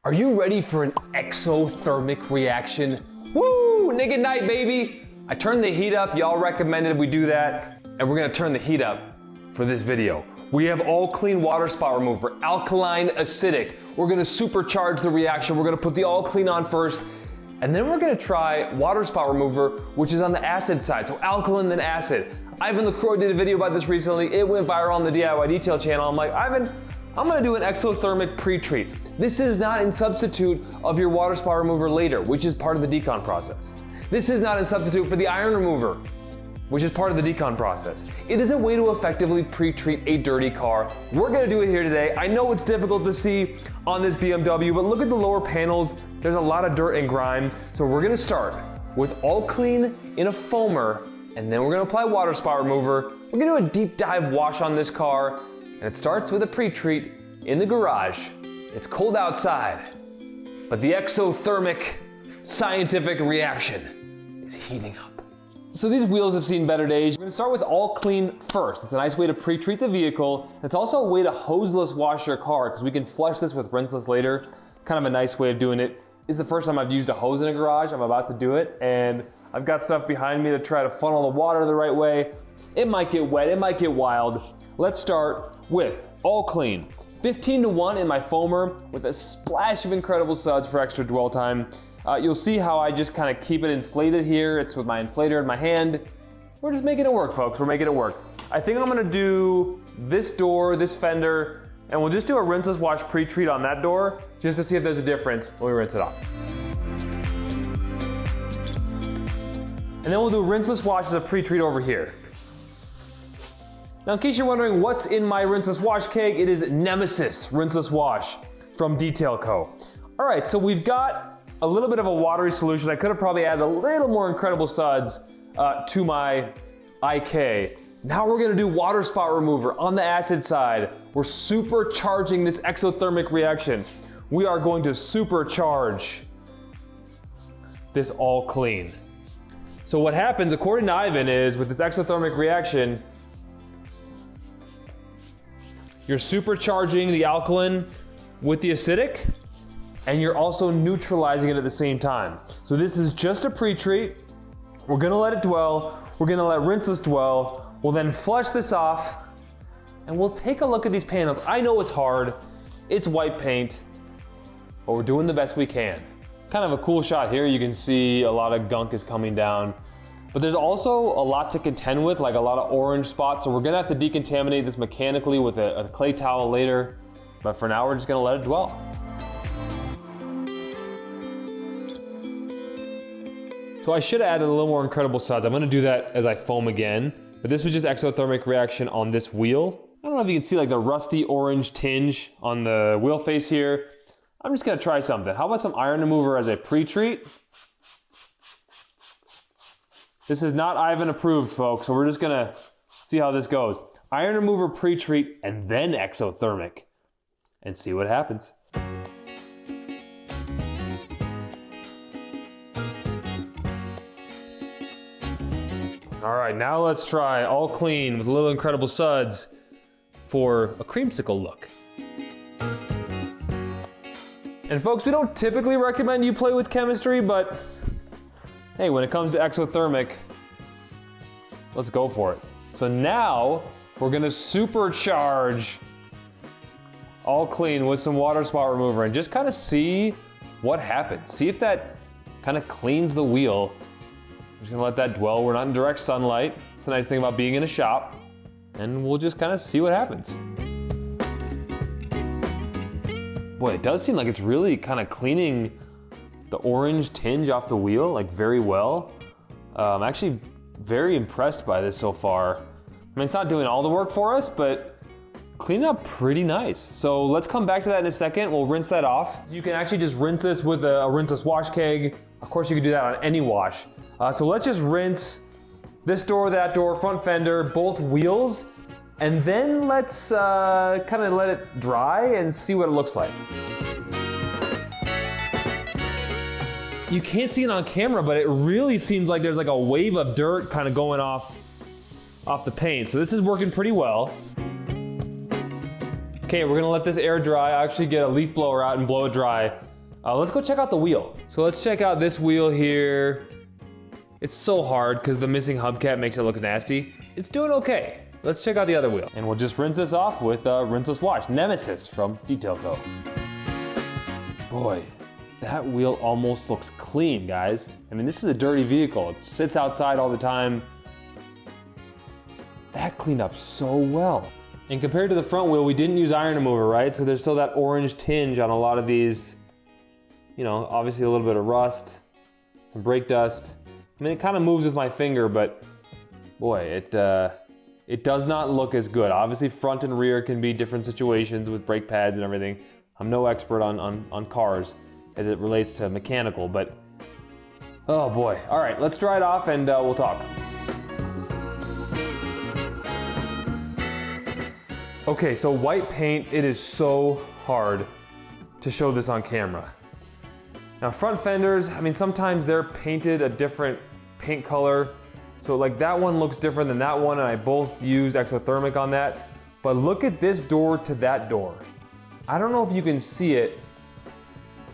Are you ready for an exothermic reaction? Woo! Naked night, baby! I turned the heat up, y'all recommended we do that, and we're gonna turn the heat up for this video. We have all clean water spot remover, alkaline acidic. We're gonna supercharge the reaction. We're gonna put the all clean on first, and then we're gonna try water spot remover, which is on the acid side, so alkaline then acid. Ivan LaCroix did a video about this recently. It went viral on the DIY Detail channel. I'm like, Ivan, I'm gonna do an exothermic pre-treat. This is not in substitute of your water spot remover later, which is part of the decon process. This is not in substitute for the iron remover, which is part of the decon process. It is a way to effectively pre-treat a dirty car. We're gonna do it here today. I know it's difficult to see on this BMW, but look at the lower panels. There's a lot of dirt and grime. So we're gonna start with all clean in a foamer, and then we're gonna apply water spot remover. We're gonna do a deep dive wash on this car, and it starts with a pre-treat in the garage. It's cold outside, but the exothermic scientific reaction is heating up. So these wheels have seen better days. We're gonna start with all clean first. It's a nice way to pre-treat the vehicle. It's also a way to hoseless wash your car because we can flush this with Rinseless later. Kind of a nice way of doing it. It's the first time I've used a hose in a garage. I'm about to do it, and I've got stuff behind me to try to funnel the water the right way. It might get wet, it might get wild. Let's start with all clean. 15-to-1 in my foamer with a splash of incredible suds for extra dwell time. You'll see how I just kind of keep it inflated here. It's with my inflator in my hand. We're just making it work, folks. We're making it work. I think I'm gonna do this door, this fender, and we'll just do a rinseless wash pre-treat on that door just to see if there's a difference when we rinse it off. And then we'll do a rinseless wash as a pre-treat over here. Now, in case you're wondering what's in my rinseless wash keg, it is Nemesis Rinseless Wash from Detail Co. All right, so we've got a little bit of a watery solution. I could have probably added a little more incredible suds to my IK. Now we're gonna do water spot remover on the acid side. We're supercharging this exothermic reaction. We are going to supercharge this all clean. So what happens, according to Ivan, is with this exothermic reaction, you're supercharging the alkaline with the acidic, and you're also neutralizing it at the same time. So this is just a pre-treat. We're gonna let it dwell. We're gonna let Rinseless dwell. We'll then flush this off, and we'll take a look at these panels. I know it's hard, it's white paint, but we're doing the best we can. Kind of a cool shot here. You can see a lot of gunk is coming down. But there's also a lot to contend with, like a lot of orange spots. So we're gonna have to decontaminate this mechanically with a clay towel later. But for now, we're just gonna let it dwell. So I should have added a little more incredible suds. I'm gonna do that as I foam again. But this was just exothermic reaction on this wheel. I don't know if you can see like the rusty orange tinge on the wheel face here. I'm just gonna try something. How about some iron remover as a pre-treat? This is not Ivan approved, folks, so we're just gonna see how this goes. Iron remover pre-treat and then exothermic and see what happens. All right, now let's try all clean with a little incredible suds for a creamsicle look. And folks, we don't typically recommend you play with chemistry, but hey, when it comes to exothermic, let's go for it. So now we're gonna supercharge all clean with some water spot remover and just kind of see what happens. See if that kind of cleans the wheel. I'm just gonna let that dwell. We're not in direct sunlight. It's a nice thing about being in a shop. And we'll just kind of see what happens. Boy, it does seem like it's really kind of cleaning the orange tinge off the wheel, like very well. I'm actually very impressed by this so far. I mean, it's not doing all the work for us, but cleaning up pretty nice. So let's come back to that in a second. We'll rinse that off. You can actually just rinse this with a rinseless wash keg. Of course, you can do that on any wash. So let's just rinse this door, that door, front fender, both wheels, and then let's kind of let it dry and see what it looks like. You can't see it on camera, but it really seems like there's like a wave of dirt kind of going off the paint. So this is working pretty well. Okay, we're gonna let this air dry. I actually get a leaf blower out and blow it dry. Let's go check out the wheel. So let's check out this wheel here. It's so hard because the missing hubcap makes it look nasty. It's doing okay. Let's check out the other wheel. And we'll just rinse this off with a rinseless wash. Nemesis from Detail Co. Boy, that wheel almost looks clean, guys. I mean, this is a dirty vehicle. It sits outside all the time. That cleaned up so well. And compared to the front wheel, we didn't use iron remover, right? So there's still that orange tinge on a lot of these. You know, obviously a little bit of rust, some brake dust. I mean, it kind of moves with my finger, but boy, it does not look as good. Obviously, front and rear can be different situations with brake pads and everything. I'm no expert on cars as it relates to mechanical, but oh boy. All right, let's dry it off and we'll talk. Okay, so white paint, it is so hard to show this on camera. Now front fenders, I mean, sometimes they're painted a different paint color. So like that one looks different than that one, and I both use exothermic on that. But look at this door to that door. I don't know if you can see it.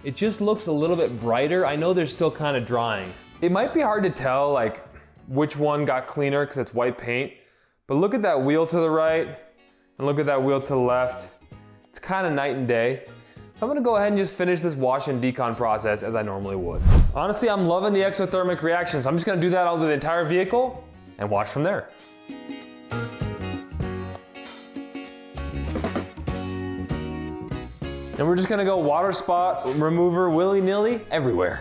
It just looks a little bit brighter. I know they're still kind of drying. It might be hard to tell like which one got cleaner because it's white paint, but look at that wheel to the right and look at that wheel to the left. It's kind of night and day. So I'm gonna go ahead and just finish this wash and decon process as I normally would. Honestly, I'm loving the exothermic reaction, so I'm just gonna do that over the entire vehicle and wash from there. And we're just gonna go water spot remover willy-nilly everywhere.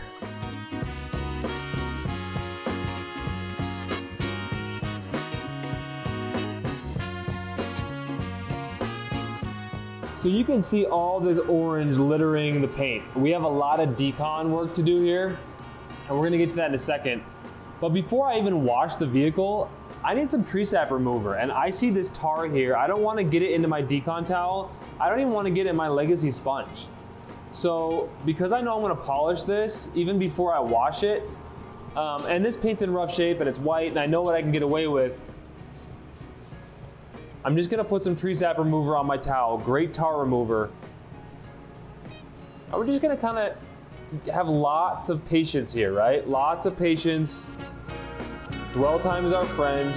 So you can see all this orange littering the paint. We have a lot of decon work to do here, and we're gonna get to that in a second. But before I even wash the vehicle, I need some tree sap remover, and I see this tar here. I don't wanna get it into my decon towel. I don't even wanna get it in my legacy sponge. So because I know I'm gonna polish this even before I wash it, and this paint's in rough shape and it's white and I know what I can get away with, I'm just gonna put some tree sap remover on my towel, great tar remover. And we're just gonna kinda have lots of patience here, right? Lots of patience. Dwell time is our friend.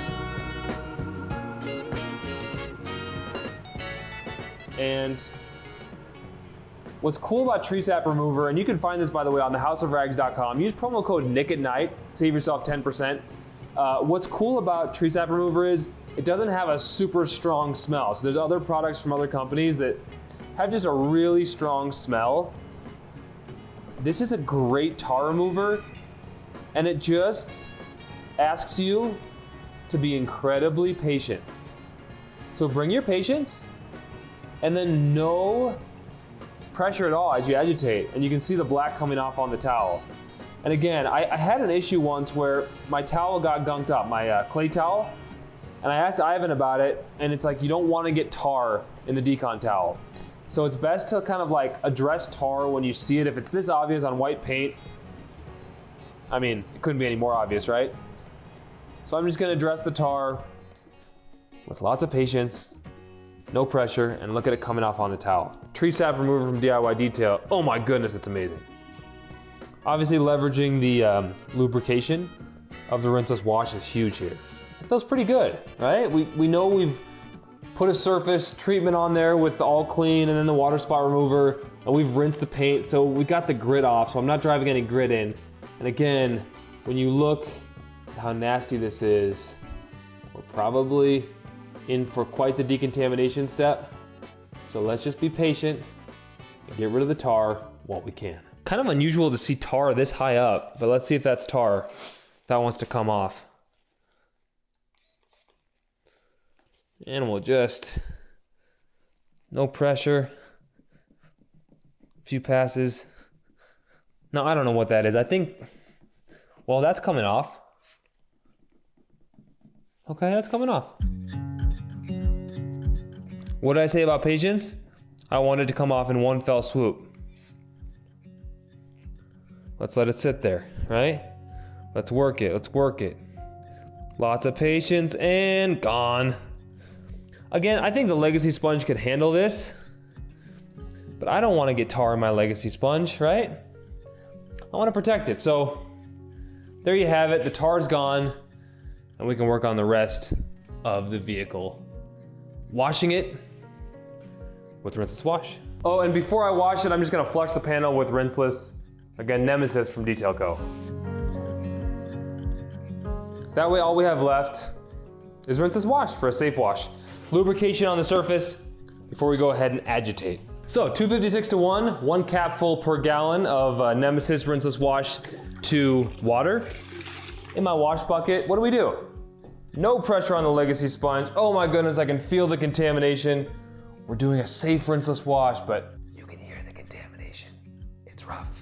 And what's cool about tree sap remover, and you can find this by the way on thehouseofrags.com, use promo code NICKATNIGHT, save yourself 10%. What's cool about tree sap remover is it doesn't have a super strong smell. So there's other products from other companies that have just a really strong smell. This is a great tar remover, and it just asks you to be incredibly patient. So bring your patience, and then no pressure at all as you agitate, and you can see the black coming off on the towel. And again, I had an issue once where my towel got gunked up, my clay towel, and I asked Ivan about it, and it's like you don't want to get tar in the decon towel. So it's best to kind of like address tar when you see it. If it's this obvious on white paint, I mean, it couldn't be any more obvious, right? So I'm just gonna address the tar with lots of patience, no pressure, and look at it coming off on the towel. Tree sap remover from DIY Detail. Oh my goodness, it's amazing. Obviously leveraging the lubrication of the rinseless wash is huge here. It feels pretty good, right? We know we've put a surface treatment on there with the all clean and then the water spot remover, and we've rinsed the paint, so we got the grit off, so I'm not driving any grit in. And again, when you look at how nasty this is, we're probably in for quite the decontamination step. So let's just be patient and get rid of the tar while we can. Kind of unusual to see tar this high up, but let's see if that's tar that wants to come off. And we'll just, no pressure, few passes. No, I don't know what that is. I think, well, that's coming off. Okay, that's coming off. What did I say about patience? I wanted to come off in one fell swoop. Let's let it sit there, right? Let's work it, let's work it. Lots of patience and gone. Again, I think the legacy sponge could handle this, but I don't want to get tar in my legacy sponge, right? I want to protect it. So there you have it. The tar's gone, and we can work on the rest of the vehicle. Washing it with Rinseless wash. Oh, and before I wash it, I'm just gonna flush the panel with Rinseless. Again, Nemesis from Detail Co. That way, all we have left is Rinseless wash for a safe wash. Lubrication on the surface before we go ahead and agitate. So 256 to 1 capful per gallon of Nemesis Rinseless wash to water. In my wash bucket, what do? No pressure on the Legacy sponge. Oh my goodness, I can feel the contamination. We're doing a safe Rinseless wash, but you can hear the contamination. It's rough.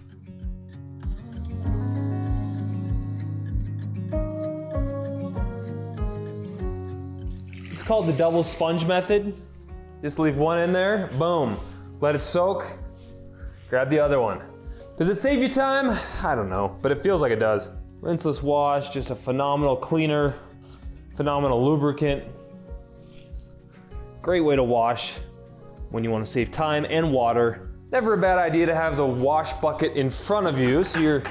It's called the double sponge method. Just leave one in there, boom. Let it soak, grab the other one. Does it save you time? I don't know, but it feels like it does. Rinseless wash, just a phenomenal cleaner, phenomenal lubricant. Great way to wash when you want to save time and water. Never a bad idea to have the wash bucket in front of you so you're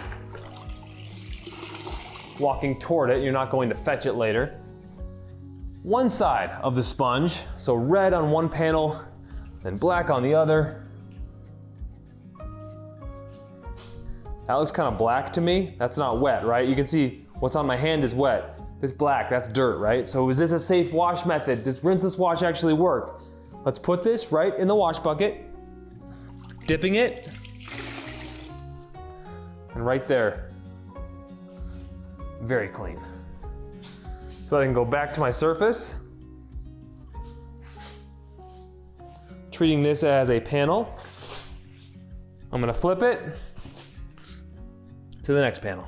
walking toward it, you're not going to fetch it later. One side of the sponge, so red on one panel, then black on the other. That looks kind of black to me. That's not wet, right? You can see what's on my hand is wet. This black, that's dirt, right? So is this a safe wash method? Does Rinseless wash actually work? Let's put this right in the wash bucket, dipping it, and right there, very clean. So I can go back to my surface, treating this as a panel. I'm gonna flip it to the next panel.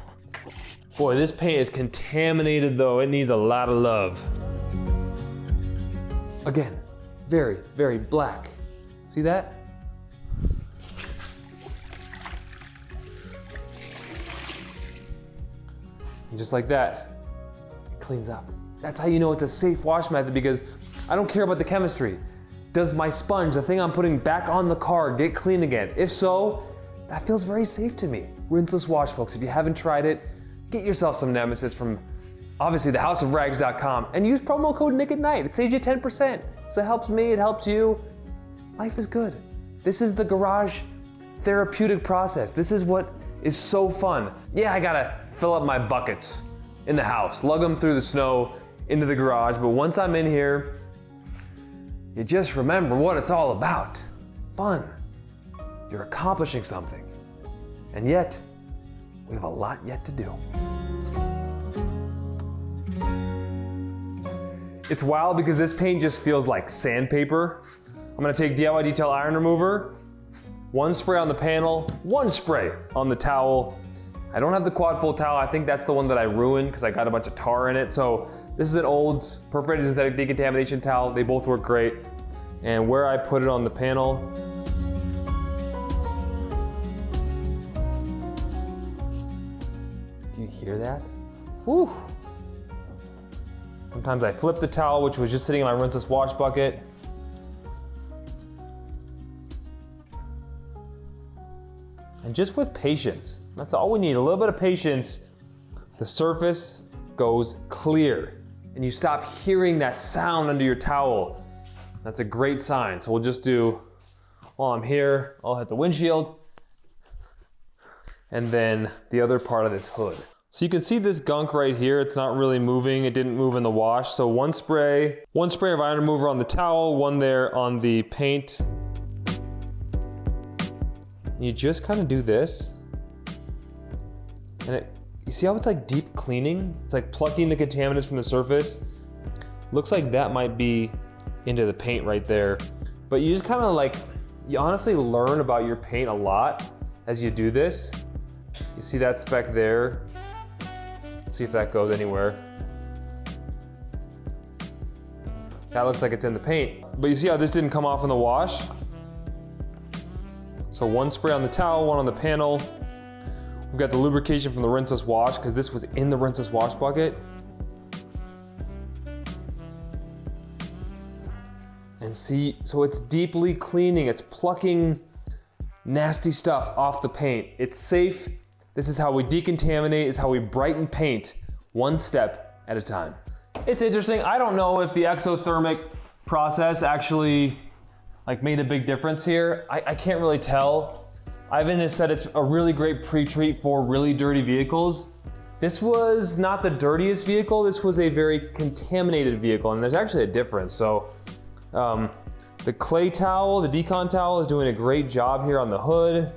Boy, this paint is contaminated though. It needs a lot of love. Again, very, very black. See that? And just like that, it cleans up. That's how you know it's a safe wash method, because I don't care about the chemistry. Does my sponge, the thing I'm putting back on the car, get clean again? If so, that feels very safe to me. Rinseless wash, folks. If you haven't tried it, get yourself some Nemesis from, obviously, thehouseofrags.com, and use promo code NICKATNIGHT. It saves you 10%. So it helps me, it helps you. Life is good. This is the garage therapeutic process. This is what is so fun. Yeah, I gotta fill up my buckets in the house, lug them through the snow into the garage, but once I'm in here, you just remember what it's all about. Fun. You're accomplishing something. And yet, we have a lot yet to do. It's wild because this paint just feels like sandpaper. I'm gonna take DIY Detail Iron Remover, one spray on the panel, one spray on the towel. I don't have the quad fold towel. I think that's the one that I ruined because I got a bunch of tar in it. So this is an old perforated synthetic decontamination towel. They both work great. And where I put it on the panel, do you hear that? Woo! Sometimes I flip the towel, which was just sitting in my Rinseless wash bucket. And just with patience, that's all we need, a little bit of patience, the surface goes clear and you stop hearing that sound under your towel. That's a great sign. So we'll just do, while I'm here, I'll hit the windshield and then the other part of this hood. So you can see this gunk right here, it's not really moving, it didn't move in the wash. So one spray of iron remover on the towel, one there on the paint. You just kind of do this, and you see how it's like deep cleaning? It's like plucking the contaminants from the surface. Looks like that might be into the paint right there. But you just kind of like, you honestly learn about your paint a lot as you do this. You see that speck there? Let's see if that goes anywhere. That looks like it's in the paint. But you see how this didn't come off in the wash? So one spray on the towel, one on the panel. We've got the lubrication from the Rinseless wash because this was in the Rinseless wash bucket. And see, so it's deeply cleaning, it's plucking nasty stuff off the paint. It's safe This is how we decontaminate, is how we brighten paint, one step at a time. It's interesting, I don't know if the exothermic process actually made a big difference here. I can't really tell. Ivan has said it's a really great pre-treat for really dirty vehicles. This was not the dirtiest vehicle, this was a very contaminated vehicle, and there's actually a difference. So the clay towel, the Decon towel, is doing a great job here on the hood.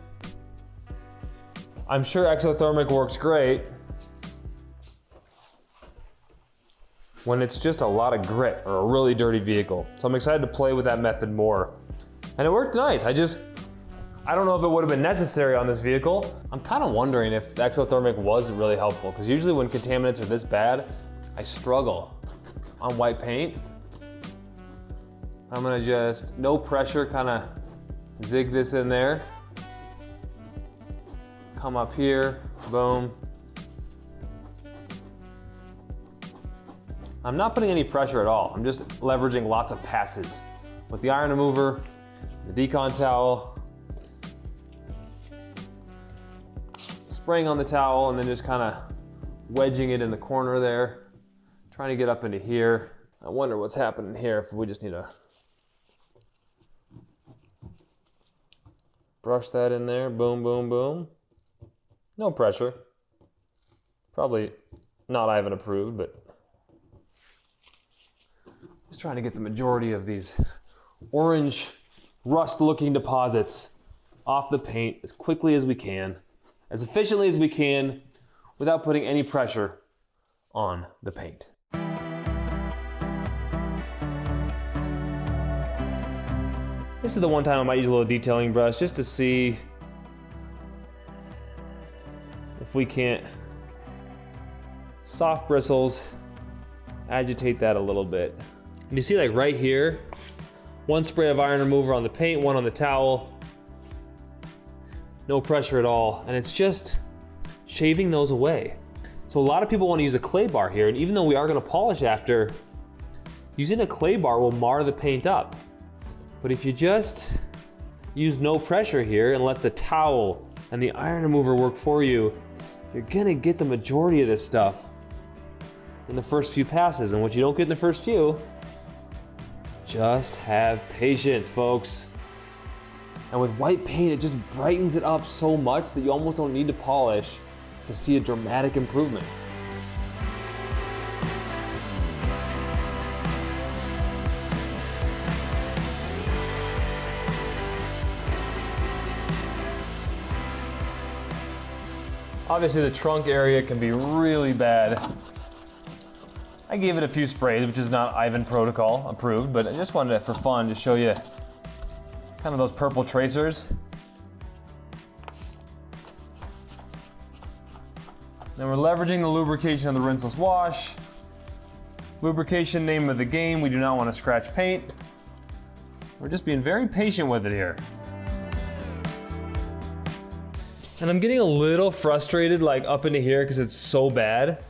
I'm sure exothermic works great when it's just a lot of grit or a really dirty vehicle. So I'm excited to play with that method more. And it worked nice. I don't know if it would have been necessary on this vehicle. I'm kind of wondering if exothermic was really helpful, because usually when contaminants are this bad, I struggle on white paint. I'm gonna just, no pressure, kind of zig this in there. Come up here, boom. I'm not putting any pressure at all. I'm just leveraging lots of passes with the iron remover, the Decon towel, spraying on the towel, and then just kind of wedging it in the corner there, trying to get up into here. I wonder what's happening here, if we just need to brush that in there, boom, boom, boom. No pressure. Probably not Ivan approved, but just trying to get the majority of these orange rust-looking deposits off the paint as quickly as we can, as efficiently as we can, without putting any pressure on the paint. This is the one time I might use a little detailing brush just to see if we can't, soft bristles, agitate that a little bit. And you see, like right here, one spray of iron remover on the paint, one on the towel, no pressure at all, and it's just shaving those away. So a lot of people want to use a clay bar here, and even though we are going to polish after, using a clay bar will mar the paint up. But if you just use no pressure here and let the towel and the iron remover work for you, you're gonna get the majority of this stuff in the first few passes. And what you don't get in the first few, just have patience, folks. And with white paint, it just brightens it up so much that you almost don't need to polish to see a dramatic improvement. Obviously the trunk area can be really bad. I gave it a few sprays, which is not Ivan protocol approved, but I just wanted to, for fun, to show you kind of those purple tracers. Then we're leveraging the lubrication of the rinseless wash. Lubrication, name of the game, we do not want to scratch paint. We're just being very patient with it here. And I'm getting a little frustrated like up into here because it's so bad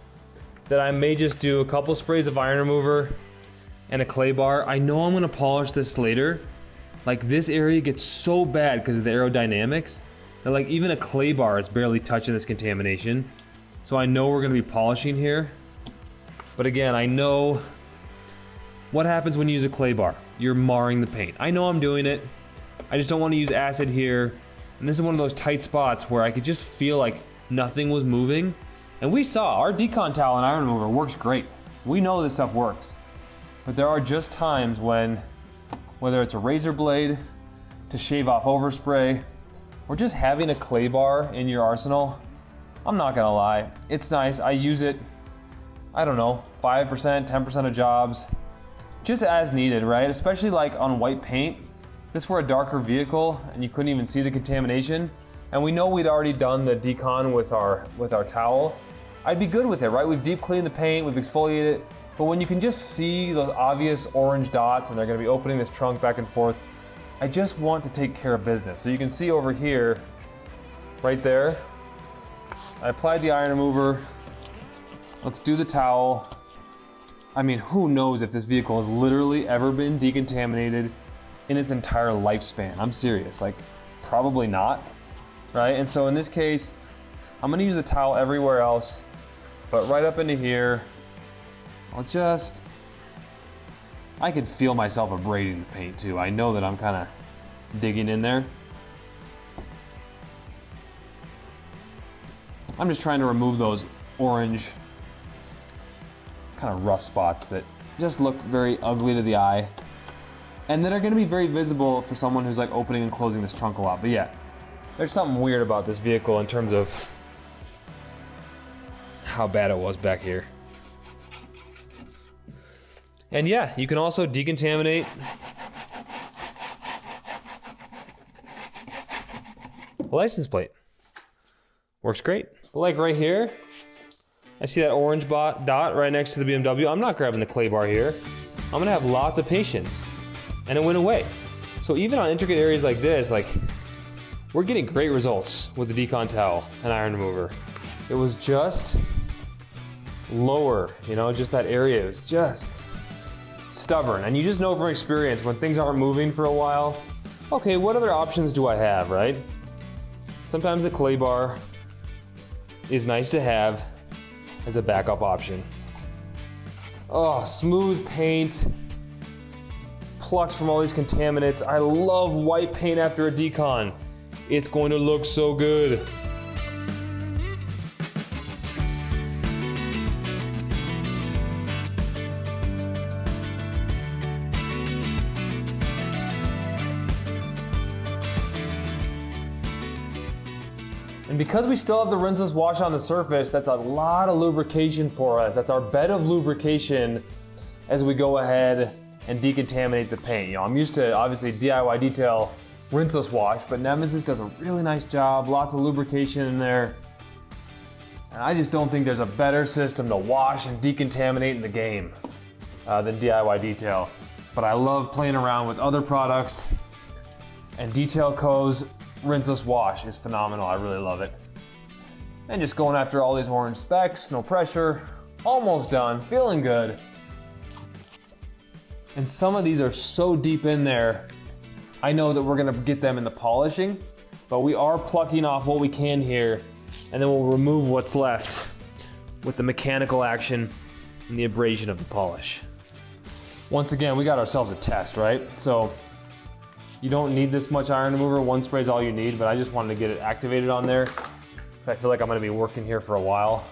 that I may just do a couple sprays of iron remover and a clay bar. I know I'm gonna polish this later. Like this area gets so bad because of the aerodynamics that like even a clay bar is barely touching this contamination. So I know we're gonna be polishing here. But again, I know what happens when you use a clay bar. You're marring the paint. I know I'm doing it. I just don't want to use acid here. And this is one of those tight spots where I could just feel like nothing was moving. And we saw our Decon towel and iron remover works great. We know this stuff works. But there are just times when, whether it's a razor blade to shave off overspray, or just having a clay bar in your arsenal, I'm not gonna lie, it's nice. I use it, I don't know, 5%, 10% of jobs, just as needed, right? Especially like on white paint. This were a darker vehicle and you couldn't even see the contamination. And we know we'd already done the Decon with our towel. I'd be good with it, right? We've deep cleaned the paint, we've exfoliated it. But when you can just see those obvious orange dots and they're gonna be opening this trunk back and forth, I just want to take care of business. So you can see over here, right there, I applied the iron remover. Let's do the towel. I mean, who knows if this vehicle has literally ever been decontaminated in its entire lifespan. I'm serious, like probably not, right? And so in this case, I'm gonna use a towel everywhere else, but right up into here, I can feel myself abrading the paint too. I know that I'm kind of digging in there. I'm just trying to remove those orange kind of rough spots that just look very ugly to the eye and that are going to be very visible for someone who's like opening and closing this trunk a lot. But yeah, there's something weird about this vehicle in terms of how bad it was back here. And yeah, you can also decontaminate a license plate. Works great. But like right here, I see that orange dot right next to the BMW. I'm not grabbing the clay bar here. I'm gonna have lots of patience. And it went away. So even on intricate areas like this, like, we're getting great results with the Decon towel and iron remover. It was just lower, you know, just that area. It was just stubborn. And you just know from experience when things aren't moving for a while, okay, what other options do I have, right? Sometimes the clay bar is nice to have as a backup option. Oh, smooth paint, plucked from all these contaminants. I love white paint after a decon. It's going to look so good. And because we still have the rinseless wash on the surface, that's a lot of lubrication for us. That's our bed of lubrication as we go ahead and decontaminate the paint. You know, I'm used to obviously DIY detail rinseless wash, but Nemesis does a really nice job, lots of lubrication in there. And I just don't think there's a better system to wash and decontaminate in the game than DIY detail. But I love playing around with other products, and Detail Co's rinseless wash is phenomenal. I really love it. And just going after all these orange specks, no pressure, almost done, feeling good. And some of these are so deep in there, I know that we're gonna get them in the polishing, but we are plucking off what we can here, and then we'll remove what's left with the mechanical action and the abrasion of the polish. Once again, we got ourselves a test, right? So you don't need this much iron remover. One spray is all you need, but I just wanted to get it activated on there because I feel like I'm gonna be working here for a while.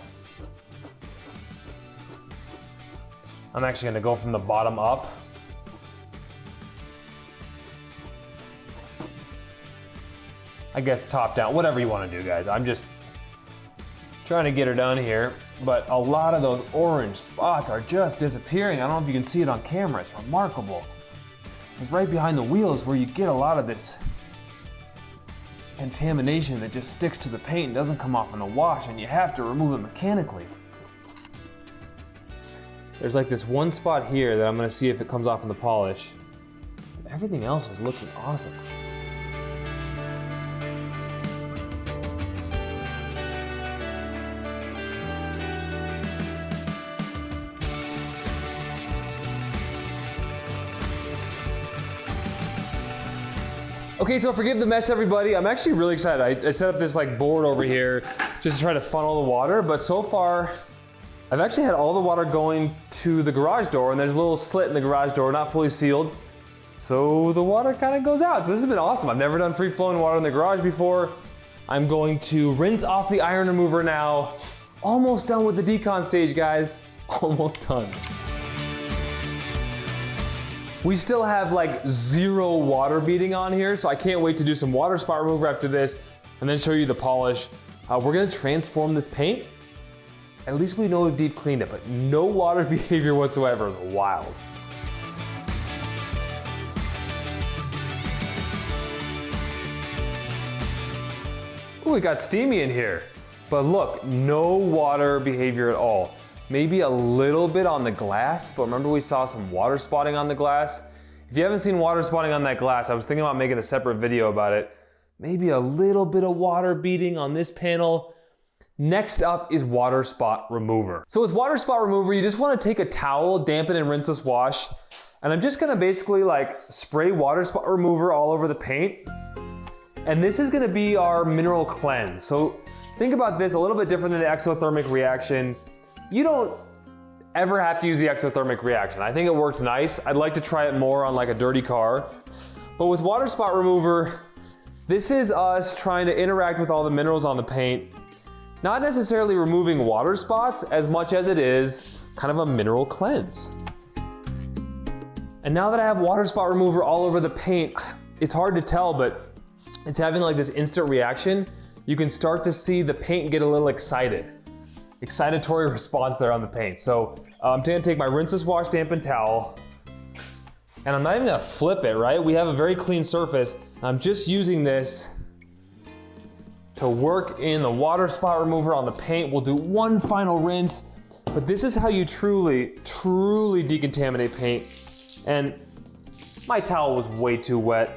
I'm actually gonna go from the bottom up. I guess top down, whatever you wanna do, guys. I'm just trying to get her done here, but a lot of those orange spots are just disappearing. I don't know if you can see it on camera, it's remarkable. It's right behind the wheels where you get a lot of this contamination that just sticks to the paint and doesn't come off in the wash, and you have to remove it mechanically. There's like this one spot here that I'm gonna see if it comes off in the polish. Everything else is looking awesome. Okay, so forgive the mess, everybody. I'm actually really excited. I set up this like board over here just to try to funnel the water, but so far, I've actually had all the water going to the garage door, and there's a little slit in the garage door, not fully sealed. So the water kind of goes out. So this has been awesome. I've never done free flowing water in the garage before. I'm going to rinse off the iron remover now. Almost done with the decon stage, guys. Almost done. We still have like 0 water beading on here, so I can't wait to do some water spot remover after this and then show you the polish. We're gonna transform this paint. At least we know we've deep cleaned it, but no water behavior whatsoever. Is wild. Ooh, it got steamy in here. But look, no water behavior at all. Maybe a little bit on the glass, but remember we saw some water spotting on the glass? If you haven't seen water spotting on that glass, I was thinking about making a separate video about it. Maybe a little bit of water beading on this panel. Next up is water spot remover. So with water spot remover, you just wanna take a towel, dampen and rinseless wash, and I'm just gonna basically like spray water spot remover all over the paint. And this is gonna be our mineral cleanse. So think about this a little bit different than the exothermic reaction. You don't ever have to use the exothermic reaction. I think it worked nice. I'd like to try it more on like a dirty car. But with water spot remover, this is us trying to interact with all the minerals on the paint. Not necessarily removing water spots as much as it is kind of a mineral cleanse. And now that I have water spot remover all over the paint, it's hard to tell, but it's having like this instant reaction. You can start to see the paint get a little excited. Excitatory response there on the paint. So I'm gonna take my Rinseless wash dampened towel, and I'm not even gonna flip it, right? We have a very clean surface, and I'm just using this to work in the water spot remover on the paint. We'll do one final rinse, but this is how you truly decontaminate paint. And my towel was way too wet.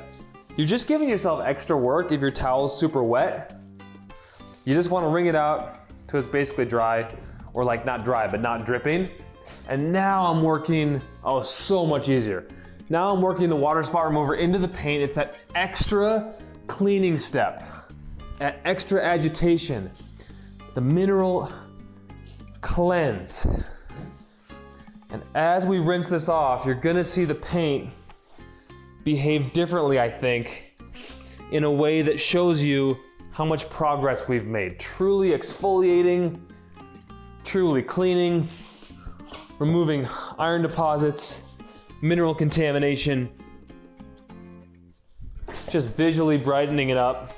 You're just giving yourself extra work if your towel is super wet. You just want to wring it out till it's basically dry, or like not dry, but not dripping. And now I'm working, oh, so much easier. Now I'm working the water spot remover into the paint. It's that extra cleaning step, that extra agitation, the mineral cleanse. And as we rinse this off, you're gonna see the paint behave differently, I think, in a way that shows you how much progress we've made. Truly exfoliating, truly cleaning, removing iron deposits, mineral contamination, just visually brightening it up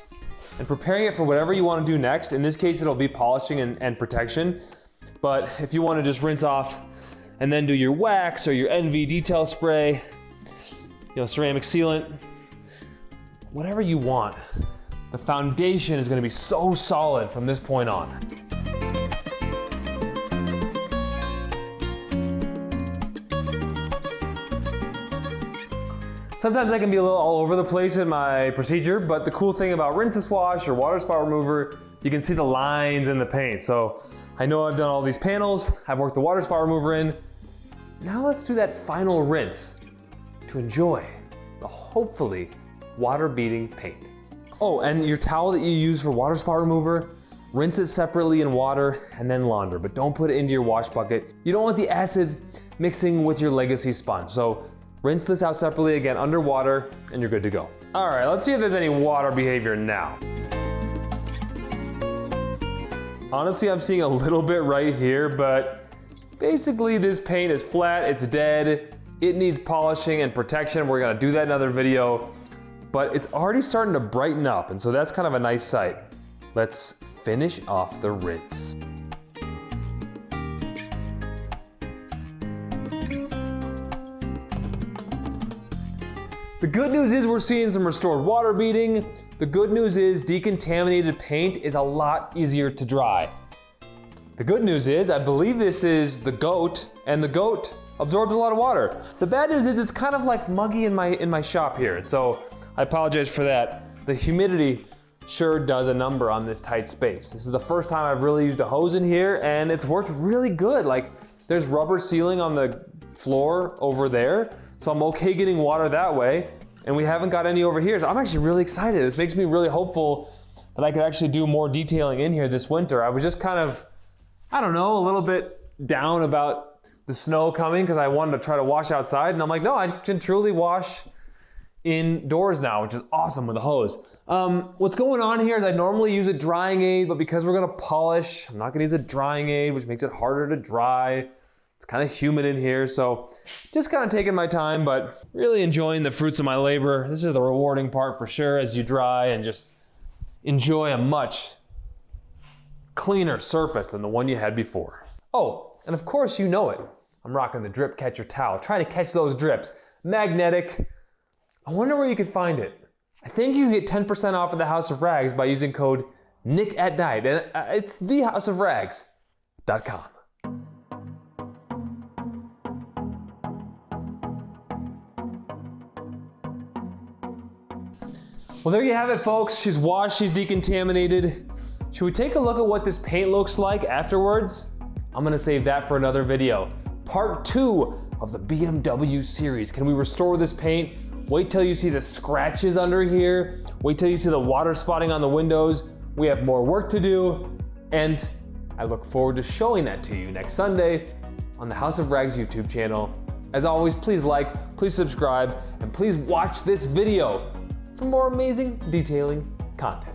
and preparing it for whatever you want to do next. In this case, it'll be polishing and protection. But if you want to just rinse off and then do your wax or your NV detail spray, ceramic sealant, whatever you want. The foundation is going to be so solid from this point on. Sometimes I can be a little all over the place in my procedure, but the cool thing about Rinseless wash or water spot remover, you can see the lines in the paint. So I know I've done all these panels, I've worked the water spot remover in. Now let's do that final rinse to enjoy the hopefully water-beating paint. Oh, and your towel that you use for water spot remover, rinse it separately in water and then launder, but don't put it into your wash bucket. You don't want the acid mixing with your legacy sponge. So rinse this out separately again under water and you're good to go. All right, let's see if there's any water behavior now. Honestly, I'm seeing a little bit right here, but basically this paint is flat, it's dead. It needs polishing and protection. We're gonna do that in another video, but it's already starting to brighten up, and so that's kind of a nice sight. Let's finish off the rinse. The good news is we're seeing some restored water beading. The good news is decontaminated paint is a lot easier to dry. The good news is I believe this is the goat, and the goat absorbs a lot of water. The bad news is it's kind of like muggy in my shop here, so I apologize for that. The humidity sure does a number on this tight space. This is the first time I've really used a hose in here, and it's worked really good. Like, there's rubber sealing on the floor over there, so I'm okay getting water that way, and we haven't got any over here, so I'm actually really excited. This makes me really hopeful that I could actually do more detailing in here this winter. I was just kind of, I don't know, a little bit down about the snow coming because I wanted to try to wash outside, and I'm like, no, I can truly wash indoors now, which is awesome with a hose. What's going on here is I normally use a drying aid, but because we're gonna polish, I'm not gonna use a drying aid, which makes it harder to dry. It's kind of humid in here, so just kind of taking my time, but really enjoying the fruits of my labor. This is the rewarding part for sure, as you dry and just enjoy a much cleaner surface than the one you had before. Oh, and of course you know it. I'm rocking the drip catcher towel, trying to catch those drips. Magnetic. I wonder where you could find it. I think you can get 10% off at the House of Rags by using code NICK@NIGHT, and it's thehouseofrags.com. Well, there you have it, folks. She's washed, she's decontaminated. Should we take a look at what this paint looks like afterwards? I'm gonna save that for another video. Part 2 of the BMW series. Can we restore this paint? Wait till you see the scratches under here. Wait till you see the water spotting on the windows. We have more work to do, and I look forward to showing that to you next Sunday on the House of Rags YouTube channel. As always, please like, please subscribe, and please watch this video for more amazing detailing content.